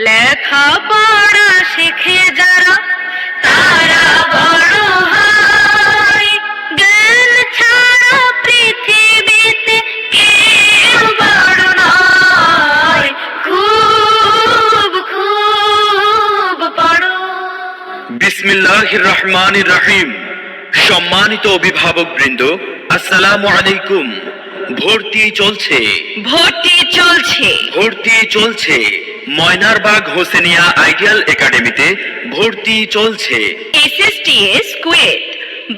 লেখাপড়া শিখে যারা তারা বড় হয়। জ্ঞান ছাড়া পৃথিবীতে কেউ বড় নয়। খুব খুব পড়ো। বিসমিল্লাহির রহমানির রহিম। সম্মানিত অভিভাবক বৃন্দ, আসসালামু আলাইকুম। ভর্তি চলছে, ভর্তি চলছে, ভর্তি চলছে। ময়নারবাগ হোসেনিয়া আইডিয়াল একাডেমিতে ভর্তি চলছে। এসএসটিএস কুয়েট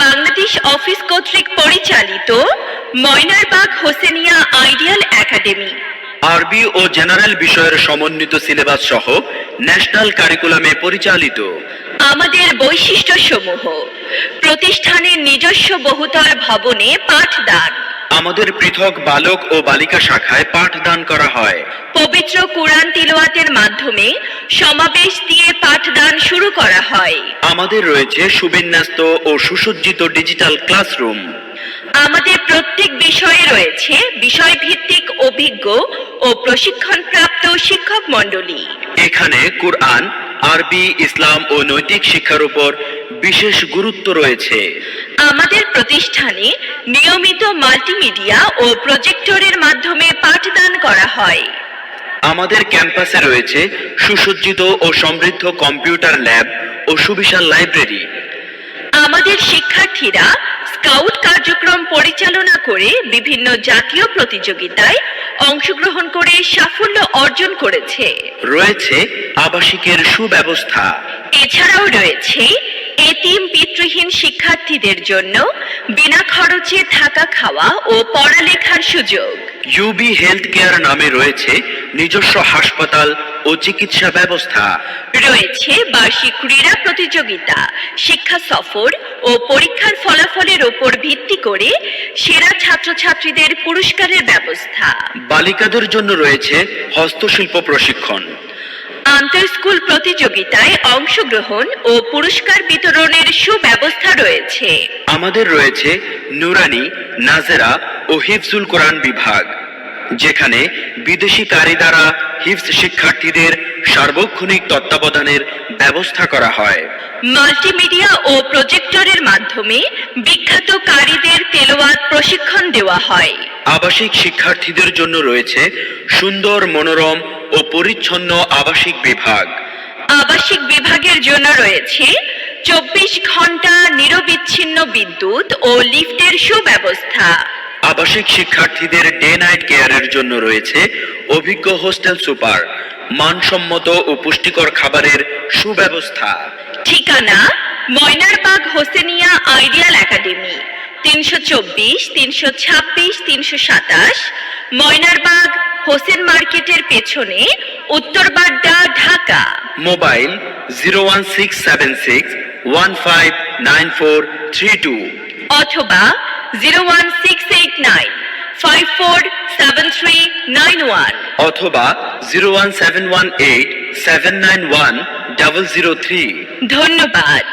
বাংলাদেশ অফিস কর্তৃক পরিচালিত ময়নারবাগ হোসেনিয়া আইডিয়াল একাডেমি আরবি ও জেনারেল বিষয়ের সমন্বিত সিলেবাস সহ ন্যাশনাল কারিকুলামে পরিচালিত। আমাদের বৈশিষ্ট্য সমূহ: প্রতিষ্ঠানের নিজস্ব বহুতল ভবনে পাঠদান, আমাদের পৃথক বালক ও বালিকা শাখায় পাঠদান করা হয়। পবিত্র কুরআন তিলাওয়াতের মাধ্যমে সমাবেশ দিয়ে পাঠদান শুরু করা হয়। আমাদের রয়েছে সুবিন্যস্ত ও সুসজ্জিত ডিজিটাল ক্লাসরুম। আমাদের প্রত্যেক বিষয়ে রয়েছে বিষয়ভিত্তিক অভিজ্ঞ ও প্রশিক্ষণপ্রাপ্ত শিক্ষক মণ্ডলী। এখানে কুরআন, আরবি, ইসলাম ও নৈতিক শিক্ষার উপর বিশেষ গুরুত্ব রয়েছে। আমাদের প্রতিষ্ঠানে নিয়মিত মাল্টিমিডিয়া ও প্রজেক্টরের মাধ্যমে পাঠদান করা হয়। আমাদের ক্যাম্পাসে রয়েছে সুসজ্জিত ও সমৃদ্ধ কম্পিউটার ল্যাব ও সুবিশাল লাইব্রেরি। আমাদের শিক্ষার্থীরা স্কাউট কার্যক্রম পরিচালনা করে বিভিন্ন জাতীয় প্রতিযোগিতায় অংশগ্রহণ করে সাফল্য অর্জন করেছে। রয়েছে আবাসিকের সুব্যবস্থা। এছাড়াও রয়েছে এতিম পিতৃহীন শিক্ষার্থীদের জন্য বিনা খরচে থাকা খাওয়া ও পড়ালেখার সুযোগ। ইউবি হেলথ কেয়ার নামে রয়েছে নিজস্ব হাসপাতাল ও চিকিৎসা ব্যবস্থা। রয়েছে বার্ষিক ক্রীড়া প্রতিযোগিতা, শিক্ষা সফর ও পরীক্ষার ফলাফলের উপর ভিত্তি করে সেরা ছাত্রছাত্রীদের পুরস্কারের ব্যবস্থা। বালিকাদের জন্য রয়েছে হস্তশিল্প প্রশিক্ষণ। আন্তঃ স্কুল প্রতিযোগিতায় অংশগ্রহণ ও পুরস্কার বিতরণের সুব্যবস্থা রয়েছে। আমাদের রয়েছে নুরানি, নাজেরা ও হিফজুল কোরআন বিভাগ, যেখানে বিদেশি কারি দ্বারা হিফজ শিক্ষার্থীদের সার্বক্ষণিক তত্ত্বাবধানের ব্যবস্থা করা হয়। মাল্টিমিডিয়া ও প্রজেক্টরের মাধ্যমে বিখ্যাত কারিদের তেলাওয়াত প্রশিক্ষণ দেওয়া হয়। আবাসিক শিক্ষার্থীদের জন্য রয়েছে সুন্দর, মনোরম ও পরিচ্ছন্ন আবাসিক বিভাগ। আবাসিক বিভাগের জন্য রয়েছে 24 ঘন্টা নিরবিচ্ছিন্ন বিদ্যুৎ ও লিফটের সুব্যবস্থা। আবাসিক শিক্ষার্থীদের ডে নাইট কেয়ারের জন্য রয়েছে অভিজ্ঞ হোস্টেল সুপার, মানসম্মত ও পুষ্টিকর খাবারের সুব্যবস্থা। ঠিকানা: ময়নারবাগ হোসেনিয়া আইডিয়াল একাডেমি, 324, 326, 327 ময়নারবাগ হোসেন মার্কেটের পেছনে, উত্তরবাড্ডা, ঢাকা। মোবাইল 01676159432 অথবা 01689 547391 অথবা 01718791003। ধন্যবাদ।